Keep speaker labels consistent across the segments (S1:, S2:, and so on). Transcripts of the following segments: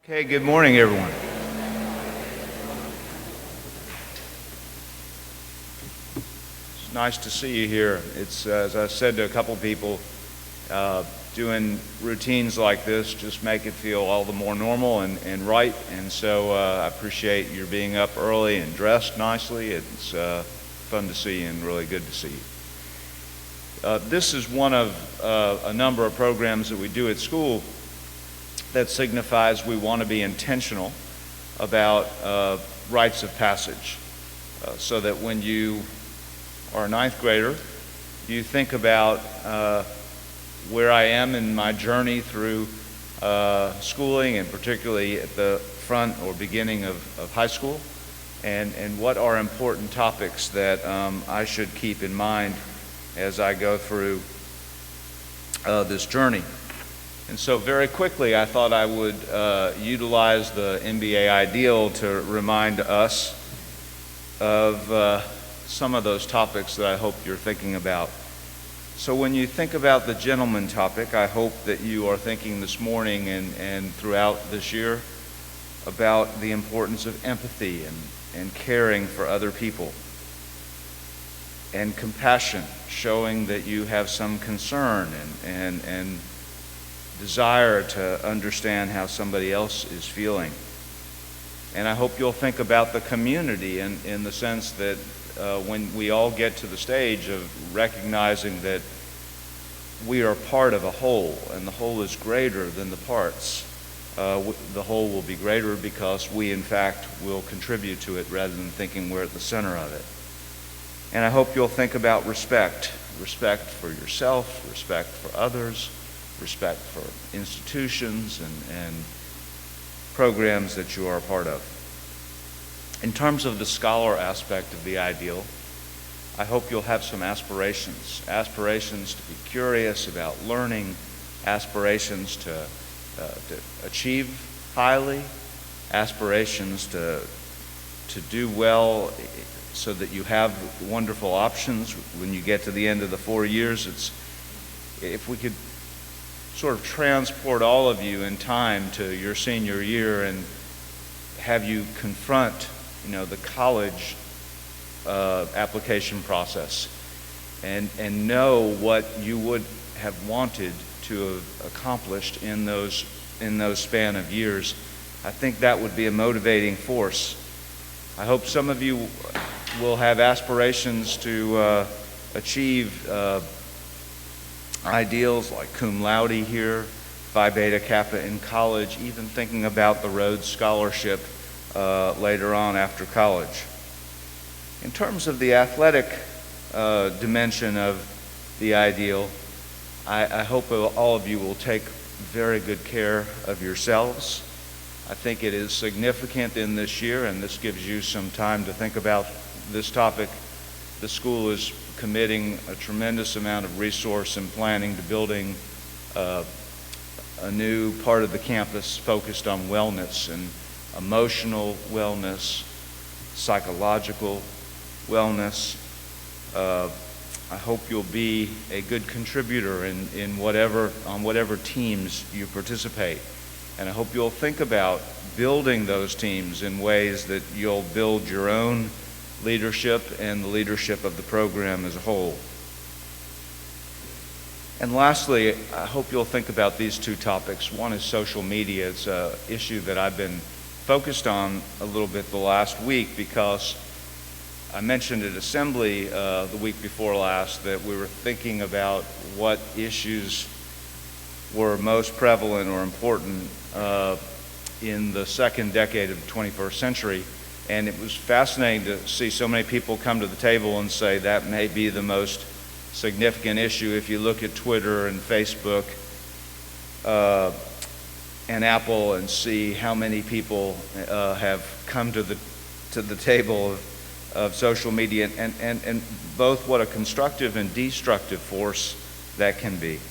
S1: Okay, good morning, everyone. It's nice to see you here. It's, as I said to a couple people, doing routines like this just make it feel all the more normal and right. And so I appreciate your being up early and dressed nicely. It's fun to see you and really good to see you. This is one of a number of programs that we do at school that signifies we want to be intentional about rites of passage, so that when you are a ninth grader, you think about where I am in my journey through schooling, and particularly at the front or beginning of high school, and what are important topics that I should keep in mind as I go through this journey. And so very quickly, I thought I would utilize the MBA Ideal to remind us of some of those topics that I hope you're thinking about. So when you think about the gentleman topic, I hope that you are thinking this morning and throughout this year about the importance of empathy and caring for other people, and compassion, showing that you have some concern and desire to understand how somebody else is feeling. And I hope you'll think about the community in the sense that when we all get to the stage of recognizing that we are part of a whole, and the whole is greater than the parts, the whole will be greater because we, in fact, will contribute to it rather than thinking we're at the center of it. And I hope you'll think about respect for yourself, respect for others, respect for institutions and programs that you are a part of. In terms of the scholar aspect of the ideal, I hope you'll have some aspirations to be curious about learning, aspirations to achieve highly, aspirations to do well so that you have wonderful options when you get to the end of the 4 years. If we could sort of transport all of you in time to your senior year and have you confront, the college application process and know what you would have wanted to have accomplished in those span of years, I think that would be a motivating force. I hope some of you will have aspirations to achieve ideals like cum laude here, Phi Beta Kappa in college, even thinking about the Rhodes Scholarship later on after college. In terms of the athletic dimension of the ideal, I hope all of you will take very good care of yourselves. I think it is significant in this year, and this gives you some time to think about this topic. The school is committing a tremendous amount of resource and planning to building a new part of the campus focused on wellness and emotional wellness, psychological wellness. I hope you'll be a good contributor on whatever teams you participate. And I hope you'll think about building those teams in ways that you'll build your own leadership and the leadership of the program as a whole. And lastly, I hope you'll think about these two topics. One is social media. It's an issue that I've been focused on a little bit the last week because I mentioned at Assembly the week before last that we were thinking about what issues were most prevalent or important in the second decade of the 21st century. And it was fascinating to see so many people come to the table and say that may be the most significant issue. If you look at Twitter and Facebook and Apple and see how many people have come to the table of social media, and both what a constructive and destructive force that can be.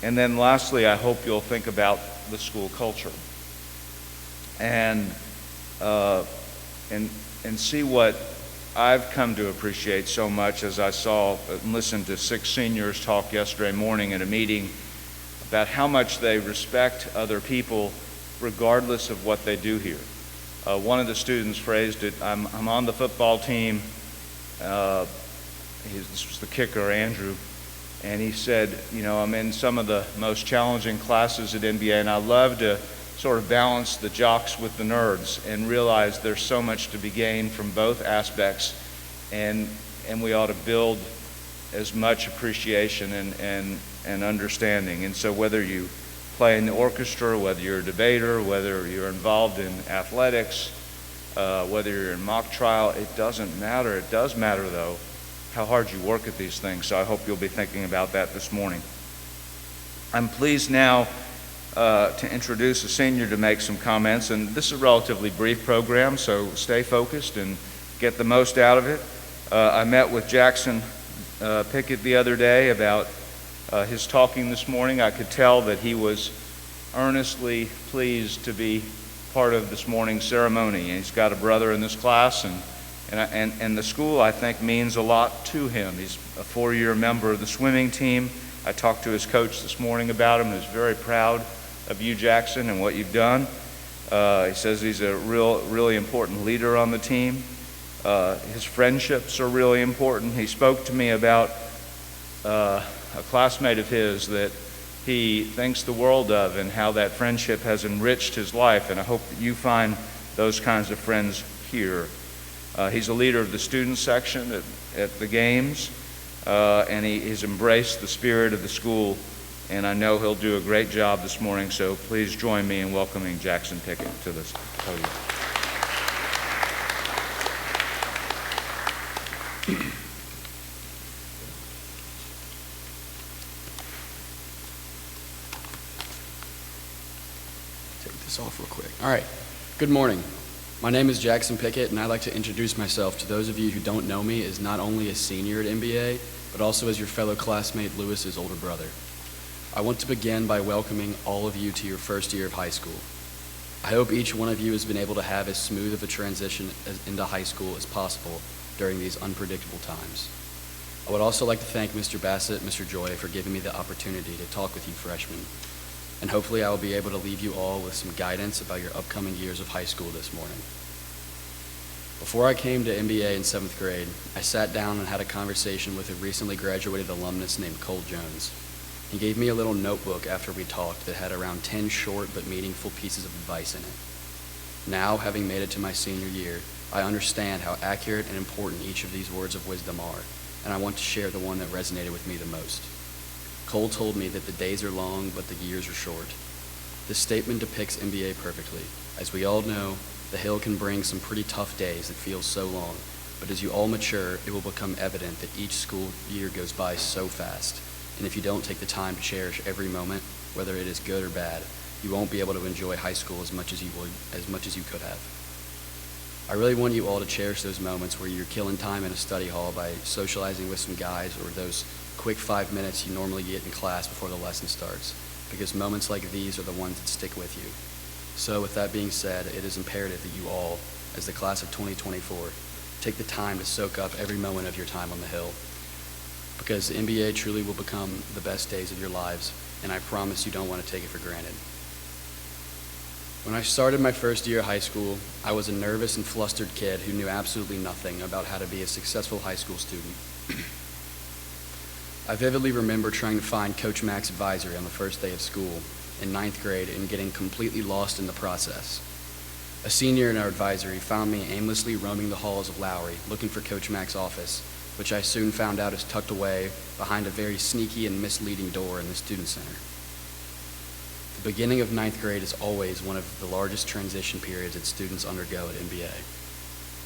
S1: And then lastly, I hope you'll think about the school culture and see what I've come to appreciate so much as I saw and listened to 6 seniors talk yesterday morning at a meeting about how much they respect other people regardless of what they do here. One of the students phrased it, I'm on the football team. This was the kicker, Andrew, and he said, I'm in some of the most challenging classes at NBA, and I love to sort of balance the jocks with the nerds and realize there's so much to be gained from both aspects, and we ought to build as much appreciation and understanding. And so whether you play in the orchestra, whether you're a debater, whether you're involved in athletics, whether you're in mock trial, it doesn't matter. It does matter, though, how hard you work at these things. So I hope you'll be thinking about that this morning. I'm pleased now to introduce a senior to make some comments, and this is a relatively brief program, so stay focused and get the most out of it. I met with Jackson Pickett the other day about his talking this morning. I could tell that he was earnestly pleased to be part of this morning's ceremony. And he's got a brother in this class, and the school, I think, means a lot to him. He's a 4-year member of the swimming team. I talked to his coach this morning about him. He's very proud of you, Jackson, and what you've done. He says he's a really important leader on the team. His friendships are really important. He spoke to me about a classmate of his that he thinks the world of and how that friendship has enriched his life, and I hope that you find those kinds of friends here. He's a leader of the student section at the games, and he's embraced the spirit of the school, and I know he'll do a great job this morning, so please join me in welcoming Jackson Pickett to this podium.
S2: Take this off real quick. All right. Good morning. My name is Jackson Pickett, and I'd like to introduce myself to those of you who don't know me as not only a senior at MBA, but also as your fellow classmate Lewis's older brother. I want to begin by welcoming all of you to your first year of high school. I hope each one of you has been able to have as smooth of a transition into high school as possible during these unpredictable times. I would also like to thank Mr. Bassett and Mr. Joy for giving me the opportunity to talk with you freshmen. And hopefully I will be able to leave you all with some guidance about your upcoming years of high school this morning. Before I came to MBA in 7th grade, I sat down and had a conversation with a recently graduated alumnus named Cole Jones. He gave me a little notebook after we talked that had around 10 short but meaningful pieces of advice in it. Now, having made it to my senior year, I understand how accurate and important each of these words of wisdom are, and I want to share the one that resonated with me the most. Cole told me that the days are long, but the years are short. This statement depicts MBA perfectly. As we all know, the Hill can bring some pretty tough days that feel so long, but as you all mature, it will become evident that each school year goes by so fast, and if you don't take the time to cherish every moment, whether it is good or bad, you won't be able to enjoy high school as much as you could have. I really want you all to cherish those moments where you're killing time in a study hall by socializing with some guys, or those quick 5 minutes you normally get in class before the lesson starts, because moments like these are the ones that stick with you. So with that being said, it is imperative that you all, as the class of 2024, take the time to soak up every moment of your time on the Hill, because the MBA truly will become the best days of your lives, and I promise you don't want to take it for granted. When I started my first year of high school, I was a nervous and flustered kid who knew absolutely nothing about how to be a successful high school student. I vividly remember trying to find Coach Mack's advisory on the first day of school in 9th grade and getting completely lost in the process. A senior in our advisory found me aimlessly roaming the halls of Lowry looking for Coach Mack's office, which I soon found out is tucked away behind a very sneaky and misleading door in the student center. The beginning of 9th grade is always one of the largest transition periods that students undergo at MBA.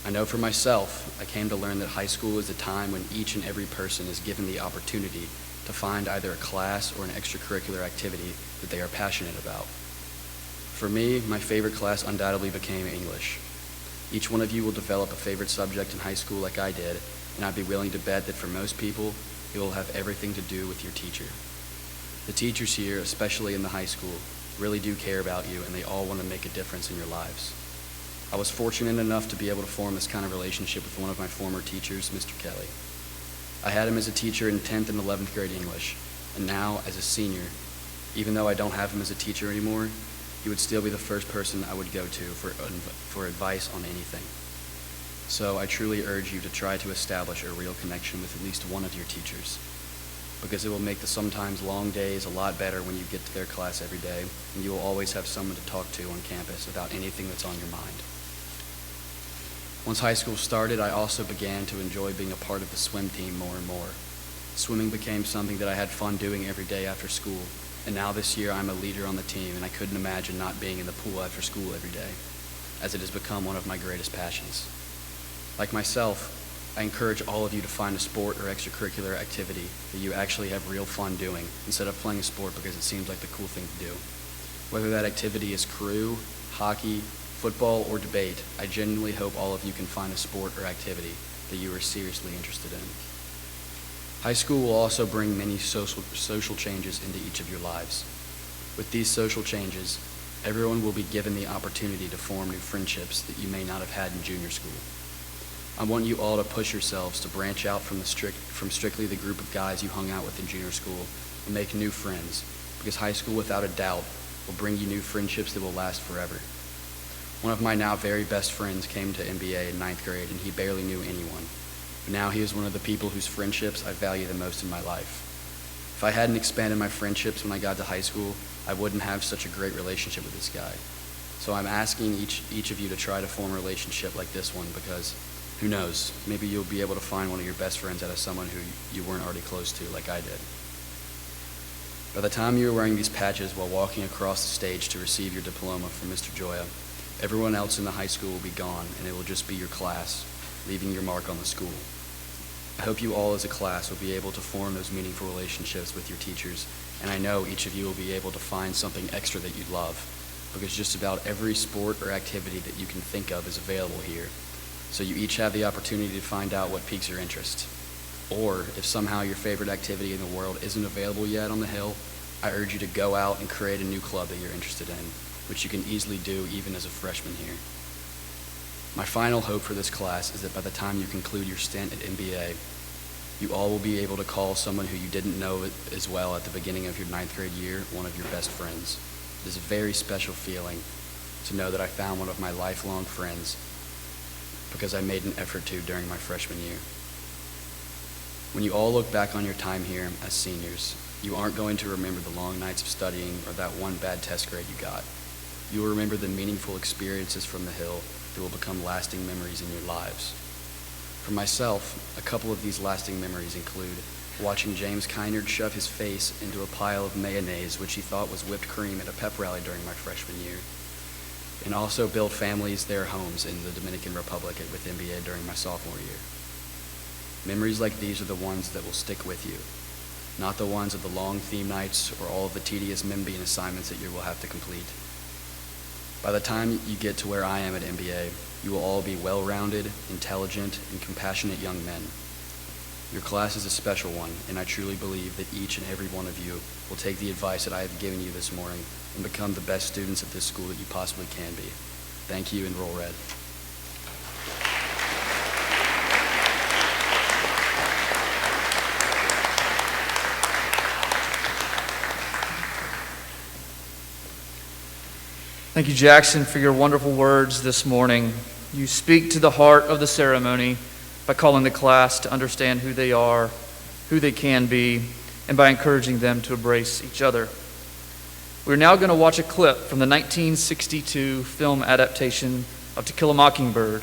S2: I know for myself, I came to learn that high school is a time when each and every person is given the opportunity to find either a class or an extracurricular activity that they are passionate about. For me, my favorite class undoubtedly became English. Each one of you will develop a favorite subject in high school like I did, and I'd be willing to bet that for most people, it will have everything to do with your teacher. The teachers here, especially in the high school, really do care about you, and they all want to make a difference in your lives. I was fortunate enough to be able to form this kind of relationship with one of my former teachers, Mr. Kelly. I had him as a teacher in 10th and 11th grade English, and now as a senior, even though I don't have him as a teacher anymore, you would still be the first person I would go to for advice on anything. So I truly urge you to try to establish a real connection with at least one of your teachers, because it will make the sometimes long days a lot better when you get to their class every day, and you will always have someone to talk to on campus about anything that's on your mind. Once high school started, I also began to enjoy being a part of the swim team more and more. Swimming became something that I had fun doing every day after school, and now this year I'm a leader on the team, and I couldn't imagine not being in the pool after school every day, as it has become one of my greatest passions. Like myself, I encourage all of you to find a sport or extracurricular activity that you actually have real fun doing, instead of playing a sport because it seems like the cool thing to do. Whether that activity is crew, hockey, football, or debate, I genuinely hope all of you can find a sport or activity that you are seriously interested in. High school will also bring many social changes into each of your lives. With these social changes, everyone will be given the opportunity to form new friendships that you may not have had in junior school. I want you all to push yourselves to branch out from strictly the group of guys you hung out with in junior school and make new friends, because high school, without a doubt, will bring you new friendships that will last forever. One of my now very best friends came to MBA in 9th grade, and he barely knew anyone. But now he is one of the people whose friendships I value the most in my life. If I hadn't expanded my friendships when I got to high school, I wouldn't have such a great relationship with this guy. So I'm asking each of you to try to form a relationship like this one, because who knows, maybe you'll be able to find one of your best friends out of someone who you weren't already close to like I did. By the time you are wearing these patches while walking across the stage to receive your diploma from Mr. Joya, everyone else in the high school will be gone, and it will just be your class, leaving your mark on the school. I hope you all as a class will be able to form those meaningful relationships with your teachers, and I know each of you will be able to find something extra that you love, because just about every sport or activity that you can think of is available here. So you each have the opportunity to find out what piques your interest. Or if somehow your favorite activity in the world isn't available yet on the Hill, I urge you to go out and create a new club that you're interested in, which you can easily do even as a freshman here. My final hope for this class is that by the time you conclude your stint at MBA, you all will be able to call someone who you didn't know as well at the beginning of your 9th grade year one of your best friends. It is a very special feeling to know that I found one of my lifelong friends because I made an effort to during my freshman year. When you all look back on your time here as seniors, you aren't going to remember the long nights of studying or that one bad test grade you got. You will remember the meaningful experiences from the Hill that will become lasting memories in your lives. For myself, a couple of these lasting memories include watching James Kynard shove his face into a pile of mayonnaise which he thought was whipped cream at a pep rally during my freshman year, and also build families their homes in the Dominican Republic with MBA during my sophomore year. Memories like these are the ones that will stick with you, not the ones of the long theme nights or all of the tedious Membian assignments that you will have to complete. By the time you get to where I am at MBA, you will all be well-rounded, intelligent, and compassionate young men. Your class is a special one, and I truly believe that each and every one of you will take the advice that I have given you this morning and become the best students at this school that you possibly can be. Thank you, and roll Red.
S3: Thank you, Jackson, for your wonderful words this morning. You speak to the heart of the ceremony by calling the class to understand who they are, who they can be, and by encouraging them to embrace each other. We're now going to watch a clip from the 1962 film adaptation of To Kill a Mockingbird.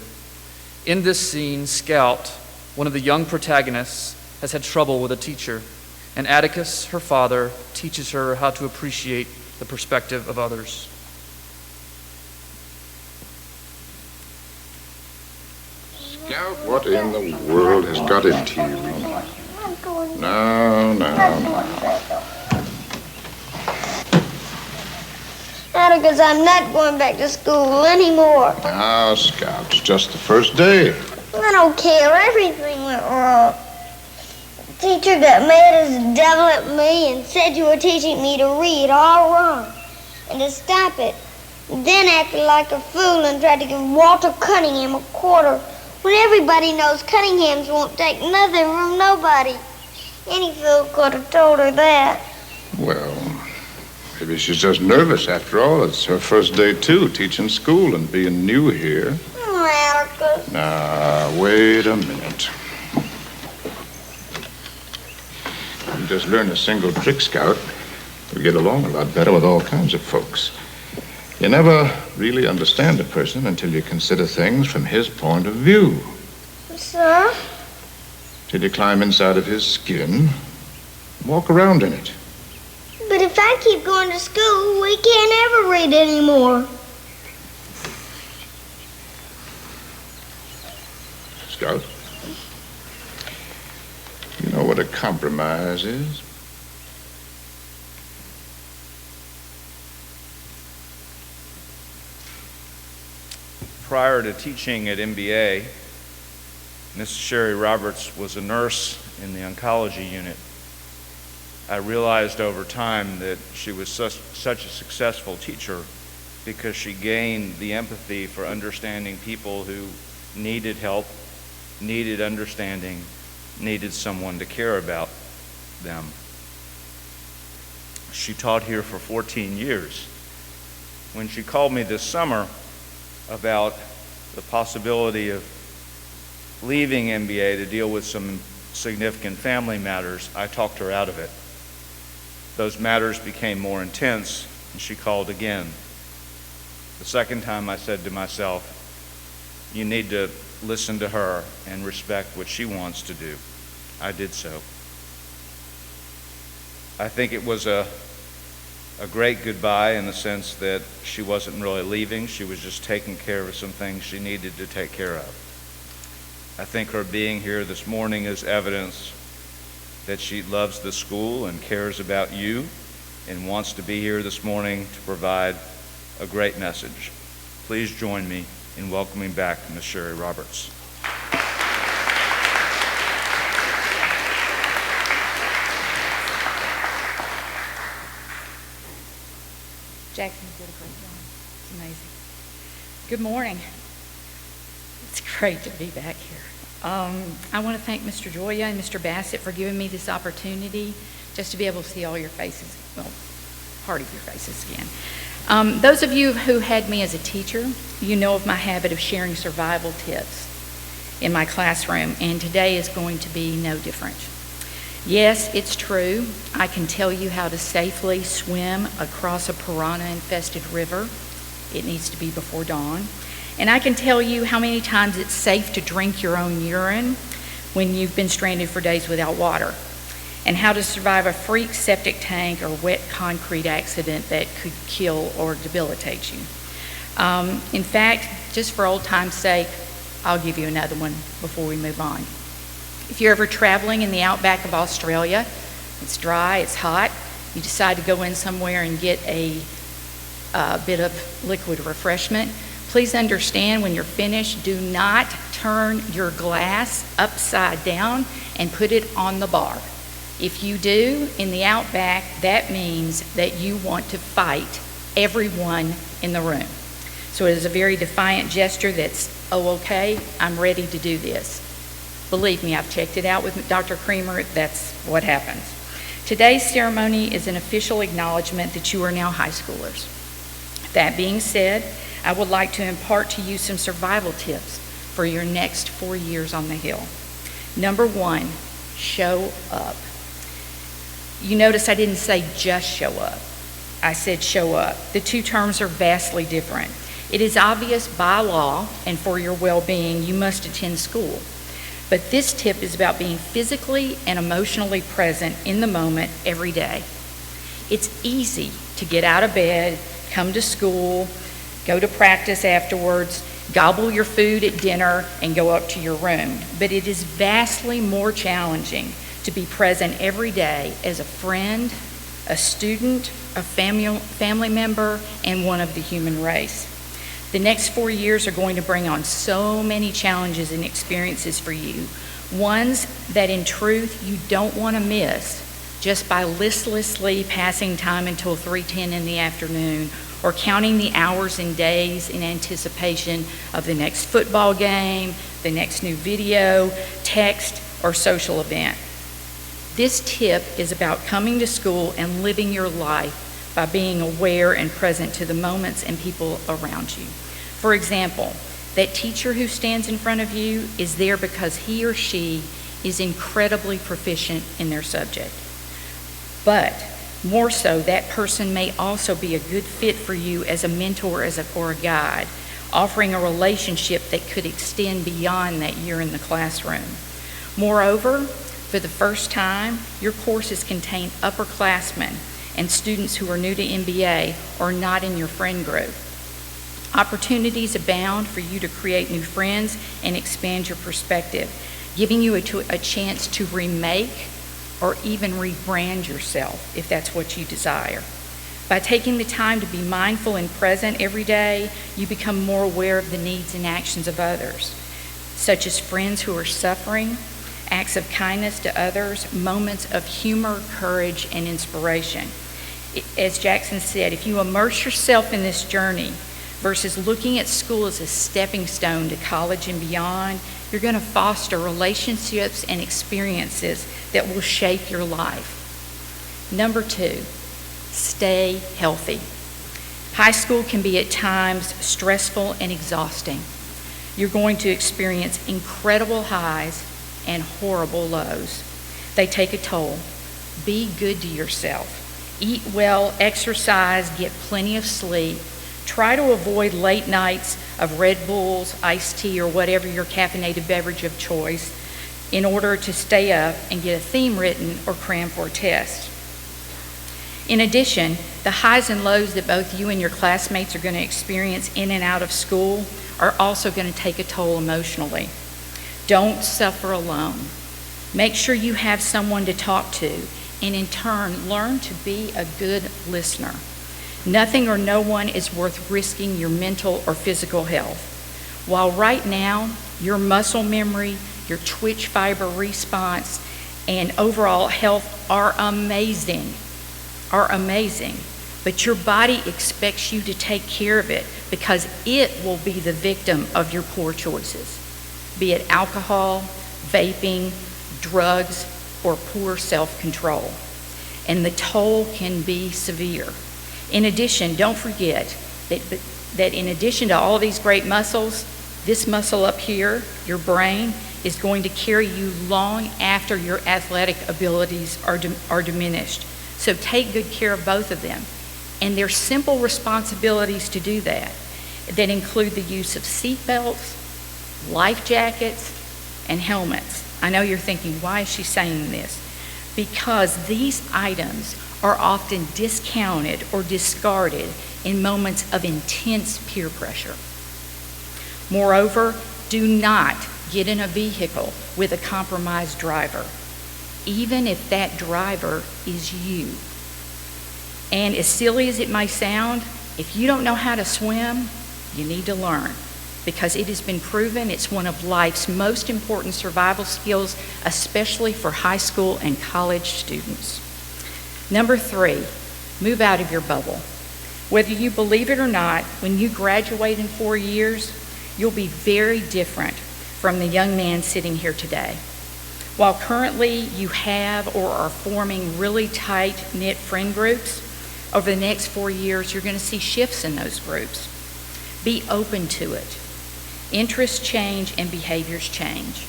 S3: In this scene, Scout, one of the young protagonists, has had trouble with a teacher, and Atticus, her father, teaches her how to appreciate the perspective of others.
S4: Scout, what in the world has got into you? No.
S5: Atticus, I'm not going back to school anymore.
S4: Now, Scout, it's just the first day.
S5: I don't care. Everything went wrong. The teacher got mad as the devil at me and said you were teaching me to read all wrong and to stop it. And then acted like a fool and tried to give Walter Cunningham a quarter when everybody knows Cunninghams won't take nothing from nobody. Any fool could have told her that.
S4: Well, Maybe she's just nervous. After all, it's her first day, too, teaching school and being new here.
S5: Marcus.
S4: Now, wait a minute. You just learned a single trick, Scout. You get along a lot better with all kinds of folks. You never really understand a person until you consider things from his point of view.
S5: Sir?
S4: Till you climb inside of his skin, walk around in it.
S5: But if I keep going to school, we can't ever read anymore.
S4: Scout, you know what a compromise is?
S1: Prior to teaching at MBA, Mrs. Sherry Roberts was a nurse in the oncology unit. I realized over time that she was such a successful teacher because she gained the empathy for understanding people who needed help, needed understanding, needed someone to care about them. She taught here for 14 years. When she called me this summer about the possibility of leaving MBA to deal with some significant family matters, I talked her out of it. Those matters became more intense, and she called again. The second time I said to myself, you need to listen to her and respect what she wants to do. I did so. I think it was a great goodbye in the sense that she wasn't really leaving. She was just taking care of some things she needed to take care of. I think her being here this morning is evidence that she loves the school and cares about you and wants to be here this morning to provide a great message. Please join me in welcoming back Ms. Sherry Roberts.
S6: Jackson did a great job. It's amazing. Good morning. It's great to be back here. I want to thank Mr. Joya and Mr. Bassett for giving me this opportunity just to be able to see all your faces, well, part of your faces again. Those of you who had me as a teacher, you know of my habit of sharing survival tips in my classroom, and today is going to be no different. Yes, it's true. I can tell you how to safely swim across a piranha-infested river. It needs to be before dawn. And I can tell you how many times it's safe to drink your own urine when you've been stranded for days without water, and how to survive a freak septic tank or wet concrete accident that could kill or debilitate you. In fact, just for old time's sake, I'll give you another one before we move on. If you're ever traveling in the outback of Australia, it's dry, it's hot, you decide to go in somewhere and get a bit of liquid refreshment, please understand when you're finished, do not turn your glass upside down and put it on the bar. If you do, in the outback, that means that you want to fight everyone in the room. So it is a very defiant gesture that's, oh, okay, I'm ready to do this. Believe me, I've checked it out with Dr. Creamer, that's what happens. Today's ceremony is an official acknowledgement that you are now high schoolers. That being said, I would like to impart to you some survival tips for your next 4 years on the Hill. Number one, show up. You notice I didn't say just show up. I said show up. The two terms are vastly different. It is obvious by law and for your well-being you must attend school. But this tip is about being physically and emotionally present in the moment every day. It's easy to get out of bed, come to school, go to practice afterwards, gobble your food at dinner, and go up to your room. But it is vastly more challenging to be present every day as a friend, a student, a family member, and one of the human race. The next 4 years are going to bring on so many challenges and experiences for you, ones that in truth you don't want to miss just by listlessly passing time until 3:10 in the afternoon or counting the hours and days in anticipation of the next football game, the next new video, text, or social event. This tip is about coming to school and living your life by being aware and present to the moments and people around you. For example, that teacher who stands in front of you is there because he or she is incredibly proficient in their subject. But more so, that person may also be a good fit for you as a mentor or a guide, offering a relationship that could extend beyond that year in the classroom. Moreover, for the first time, your courses contain upperclassmen and students who are new to MBA or not in your friend group. Opportunities abound for you to create new friends and expand your perspective, giving you a chance to remake or even rebrand yourself if that's what you desire. By taking the time to be mindful and present every day, you become more aware of the needs and actions of others, such as friends who are suffering, acts of kindness to others, moments of humor, courage, and inspiration. As Jackson said, if you immerse yourself in this journey versus looking at school as a stepping stone to college and beyond, you're going to foster relationships and experiences that will shape your life. Number 2, stay healthy. High school can be at times stressful and exhausting. You're going to experience incredible highs and horrible lows. They take a toll. Be good to yourself. Eat well, exercise, get plenty of sleep. Try to avoid late nights of Red Bulls, iced tea, or whatever your caffeinated beverage of choice in order to stay up and get a theme written or cram for a test. In addition, the highs and lows that both you and your classmates are going to experience in and out of school are also going to take a toll emotionally. Don't suffer alone. Make sure you have someone to talk to, and in turn, learn to be a good listener. Nothing or no one is worth risking your mental or physical health. While right now, your muscle memory, your twitch fiber response, and overall health are amazing, but your body expects you to take care of it because it will be the victim of your poor choices, be it alcohol, vaping, drugs, or poor self-control. And the toll can be severe. In addition, don't forget that in addition to all these great muscles, this muscle up here, your brain, is going to carry you long after your athletic abilities are diminished. So take good care of both of them. And there's simple responsibilities to do that include the use of seat belts, life jackets, and helmets. I know you're thinking, why is she saying this? Because these items are often discounted or discarded in moments of intense peer pressure. Moreover, do not get in a vehicle with a compromised driver, even if that driver is you. And as silly as it may sound, if you don't know how to swim, you need to learn, because it has been proven it's one of life's most important survival skills, especially for high school and college students. Number 3, move out of your bubble. Whether you believe it or not, when you graduate in 4 years, you'll be very different from the young man sitting here today. While currently you have or are forming really tight-knit friend groups, over the next 4 years, you're going to see shifts in those groups. Be open to it. Interests change and behaviors change.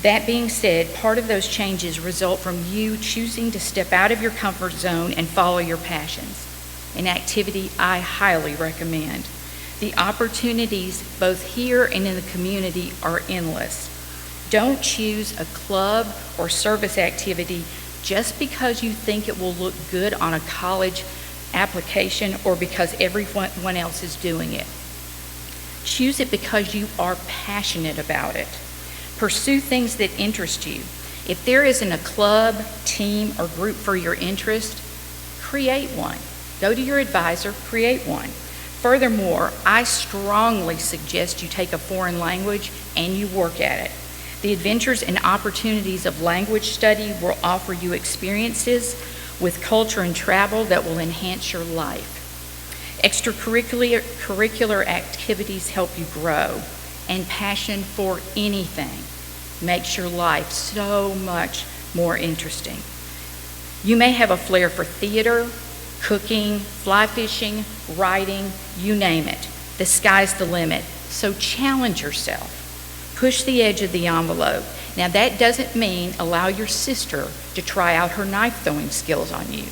S6: That being said, part of those changes result from you choosing to step out of your comfort zone and follow your passions, an activity I highly recommend. The opportunities both here and in the community are endless. Don't choose a club or service activity just because you think it will look good on a college application or because everyone else is doing it. Choose it because you are passionate about it. Pursue things that interest you. If there isn't a club, team, or group for your interest, create one. Go to your advisor, create one. Furthermore, I strongly suggest you take a foreign language and you work at it. The adventures and opportunities of language study will offer you experiences with culture and travel that will enhance your life. Extracurricular activities help you grow, and passion for anything makes your life so much more interesting. You may have a flair for theater, cooking, fly fishing, writing, you name it. The sky's the limit. So challenge yourself. Push the edge of the envelope. Now that doesn't mean allow your sister to try out her knife throwing skills on you.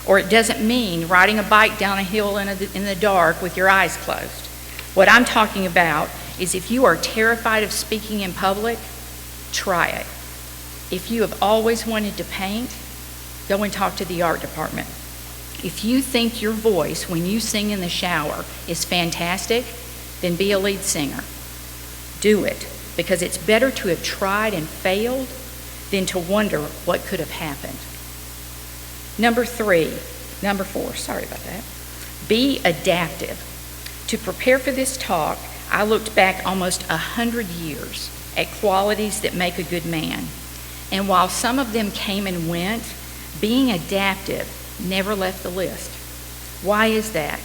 S6: Or it doesn't mean riding a bike down a hill in the dark with your eyes closed. What I'm talking about is if you are terrified of speaking in public, try it. If you have always wanted to paint, go and talk to the art department. If you think your voice when you sing in the shower is fantastic, then be a lead singer. Do it, because it's better to have tried and failed than to wonder what could have happened. Number four, sorry about that. Be adaptive. To prepare for this talk, I looked back almost 100 years at qualities that make a good man. And while some of them came and went, being adaptive never left the list. Why is that?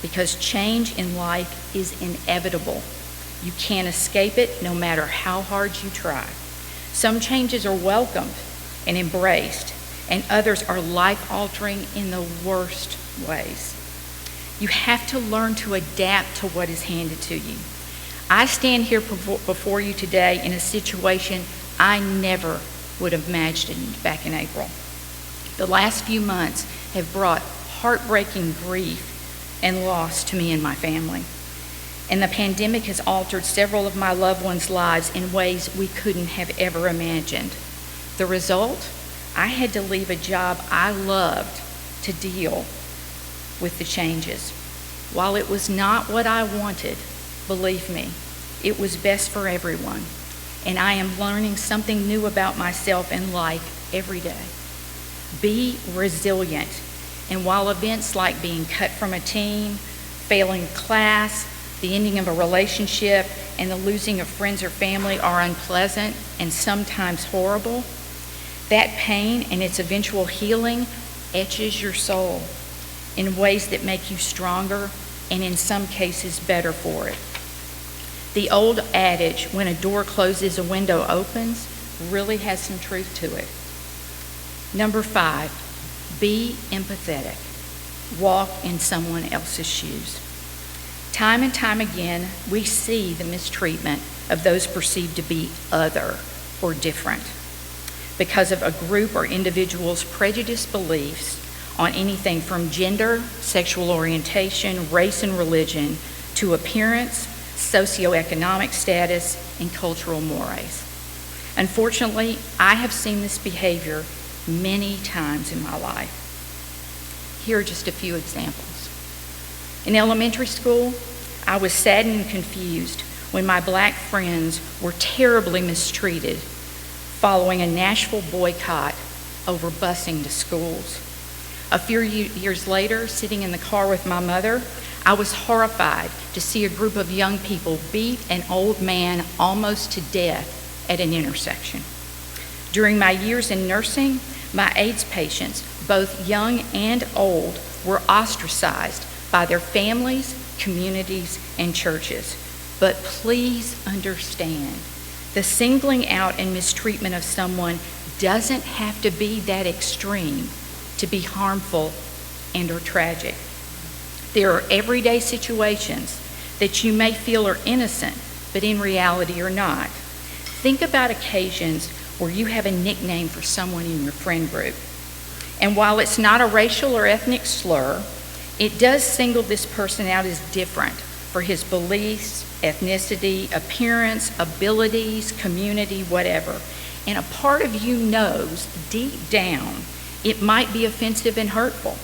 S6: Because change in life is inevitable. You can't escape it no matter how hard you try. Some changes are welcomed and embraced, and others are life-altering in the worst ways. You have to learn to adapt to what is handed to you. I stand here before you today in a situation I never would have imagined back in April. The last few months have brought heartbreaking grief and loss to me and my family. And the pandemic has altered several of my loved ones' lives in ways we couldn't have ever imagined. The result? I had to leave a job I loved to deal with the changes. While it was not what I wanted, believe me, it was best for everyone. And I am learning something new about myself and life every day. Be resilient. And while events like being cut from a team, failing class, the ending of a relationship, and the losing of friends or family are unpleasant and sometimes horrible, that pain and its eventual healing etches your soul in ways that make you stronger and in some cases better for it. The old adage, when a door closes, a window opens, really has some truth to it. Number 5, be empathetic. Walk in someone else's shoes. Time and time again, we see the mistreatment of those perceived to be other or different because of a group or individual's prejudiced beliefs on anything from gender, sexual orientation, race and religion, to appearance, socioeconomic status, and cultural mores. Unfortunately, I have seen this behavior many times in my life. Here are just a few examples. In elementary school, I was saddened and confused when my black friends were terribly mistreated following a Nashville boycott over busing to schools. A few years later, sitting in the car with my mother, I was horrified to see a group of young people beat an old man almost to death at an intersection. During my years in nursing, my AIDS patients, both young and old, were ostracized by their families, communities, and churches. But please understand, the singling out and mistreatment of someone doesn't have to be that extreme to be harmful and or tragic. There are everyday situations that you may feel are innocent, but in reality are not. Think about occasions where you have a nickname for someone in your friend group. And while it's not a racial or ethnic slur, it does single this person out as different for his beliefs, ethnicity, appearance, abilities, community, whatever. And a part of you knows deep down it might be offensive and hurtful,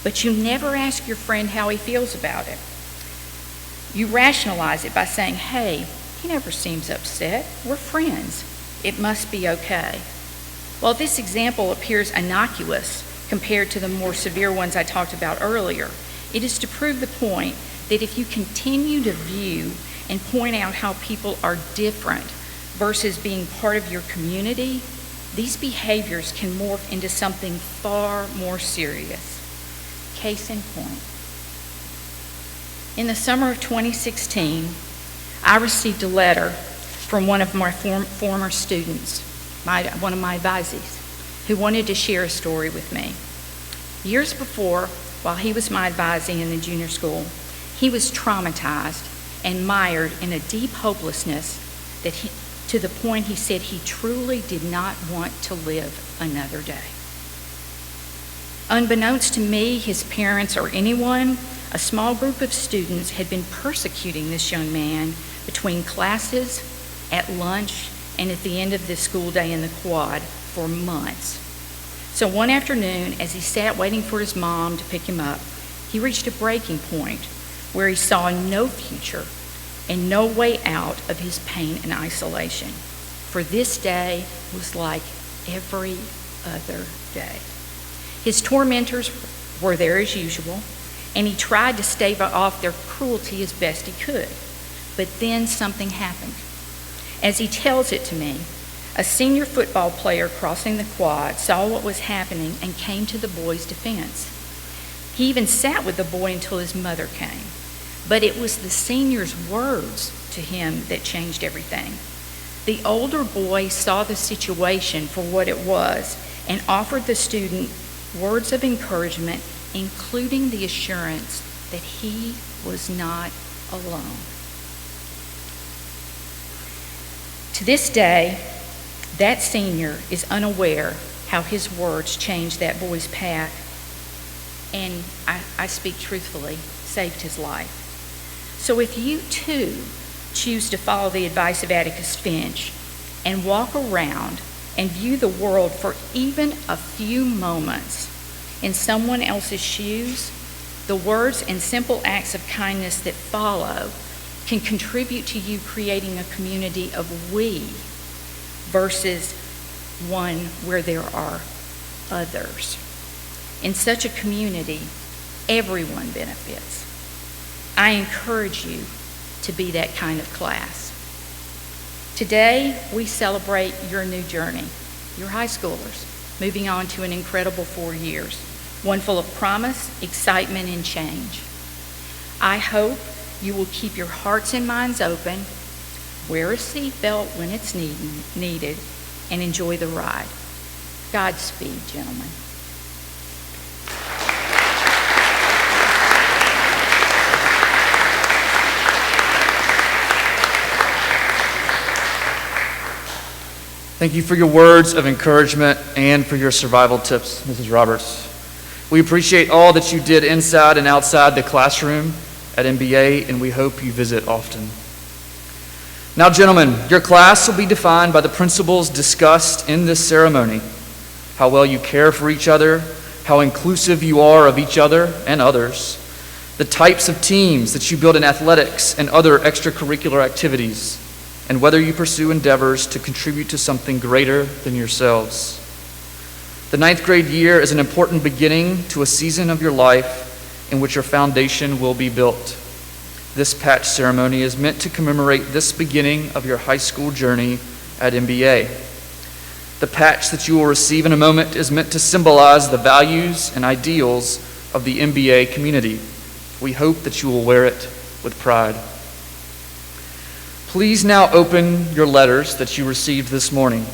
S6: but you never ask your friend how he feels about it. You rationalize it by saying, hey, he never seems upset. We're friends. It must be okay. While this example appears innocuous compared to the more severe ones I talked about earlier, it is to prove the point that if you continue to view and point out how people are different versus being part of your community, these behaviors can morph into something far more serious. Case in point. In the summer of 2016, I received a letter from one of my former students, one of my advisees, who wanted to share a story with me. Years before, while he was my advisee in the junior school. He was traumatized and mired in a deep hopelessness to the point he said he truly did not want to live another day. Unbeknownst to me, his parents, or anyone, a small group of students had been persecuting this young man between classes, at lunch, and at the end of the school day in the quad for months. So one afternoon, as he sat waiting for his mom to pick him up, he reached a breaking point where he saw no future and no way out of his pain and isolation. For this day was like every other day. His tormentors were there as usual, and he tried to stave off their cruelty as best he could. But then something happened. As he tells it to me, a senior football player crossing the quad saw what was happening and came to the boy's defense. He even sat with the boy until his mother came. But it was the senior's words to him that changed everything. The older boy saw the situation for what it was and offered the student words of encouragement, including the assurance that he was not alone. To this day, that senior is unaware how his words changed that boy's path, and I speak truthfully, saved his life. So if you too choose to follow the advice of Atticus Finch and walk around and view the world for even a few moments in someone else's shoes, the words and simple acts of kindness that follow can contribute to you creating a community of we versus one where there are others. In such a community, everyone benefits. I encourage you to be that kind of class. Today, we celebrate your new journey, your high schoolers, moving on to an incredible 4 years, one full of promise, excitement, and change. I hope you will keep your hearts and minds open, wear a seatbelt when it's needed, and enjoy the ride. Godspeed, gentlemen.
S3: Thank you for your words of encouragement and for your survival tips, Mrs. Roberts. We appreciate all that you did inside and outside the classroom at MBA, and we hope you visit often. Now, gentlemen, your class will be defined by the principles discussed in this ceremony: how well you care for each other, how inclusive you are of each other and others, the types of teams that you build in athletics and other extracurricular activities, and whether you pursue endeavors to contribute to something greater than yourselves. The 9th grade year is an important beginning to a season of your life in which your foundation will be built. This patch ceremony is meant to commemorate this beginning of your high school journey at MBA. The patch that you will receive in a moment is meant to symbolize the values and ideals of the MBA community. We hope that you will wear it with pride. Please now open your letters that you received this morning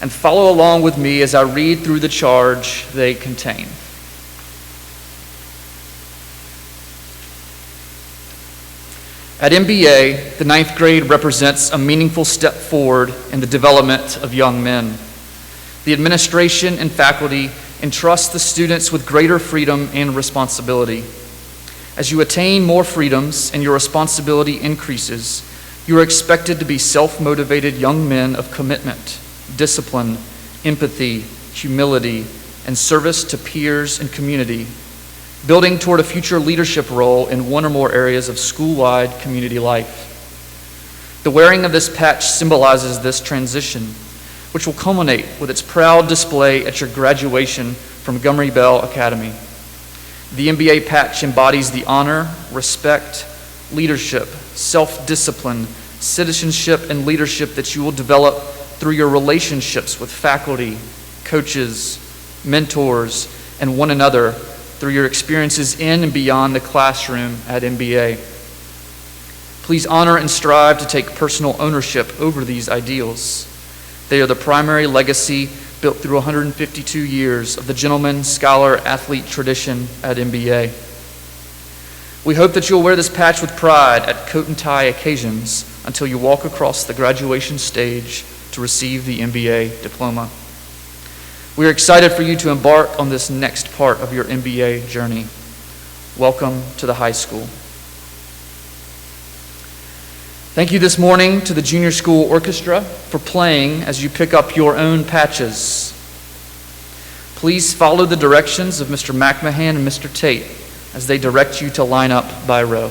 S3: and follow along with me as I read through the charge they contain. At MBA, the 9th grade represents a meaningful step forward in the development of young men. The administration and faculty entrust the students with greater freedom and responsibility. As you attain more freedoms and your responsibility increases, you are expected to be self-motivated young men of commitment, discipline, empathy, humility, and service to peers and community, building toward a future leadership role in one or more areas of school-wide community life. The wearing of this patch symbolizes this transition, which will culminate with its proud display at your graduation from Montgomery Bell Academy. The MBA patch embodies the honor, respect, leadership, self-discipline, citizenship, and leadership that you will develop through your relationships with faculty, coaches, mentors, and one another through your experiences in and beyond the classroom at MBA. Please honor and strive to take personal ownership over these ideals. They are the primary legacy built through 152 years of the gentleman, scholar, athlete tradition at MBA. We hope that you'll wear this patch with pride at coat and tie occasions until you walk across the graduation stage to receive the MBA diploma. We are excited for you to embark on this next part of your MBA journey. Welcome to the high school. Thank you this morning to the Junior School Orchestra for playing as you pick up your own patches. Please follow the directions of Mr. McMahon and Mr. Tate as they direct you to line up by row.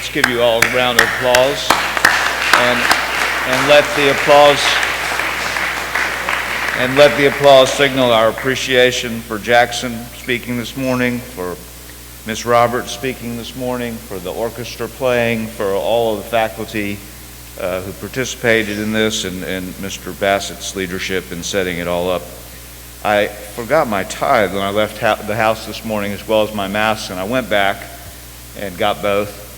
S1: Let's give you all a round of applause. And let the applause signal our appreciation for Jackson speaking this morning, for Ms. Roberts speaking this morning, for the orchestra playing, for all of the faculty who participated in this, and Mr. Bassett's leadership in setting it all up. I forgot my tie when I left the house this morning, as well as my mask, and I went back and got both.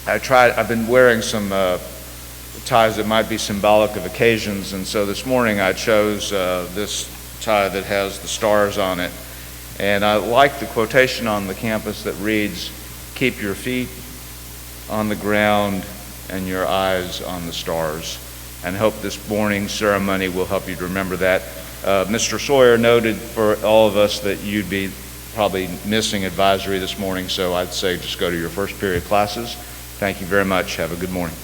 S1: I've been wearing some ties that might be symbolic of occasions, and so this morning I chose this tie that has the stars on it. And I like the quotation on the campus that reads, "Keep your feet on the ground and your eyes on the stars." And I hope this morning's ceremony will help you to remember that. Mr. Sawyer noted for all of us that you'd be probably missing advisory this morning, so I'd say just go to your first period classes. Thank you very much. Have a good morning.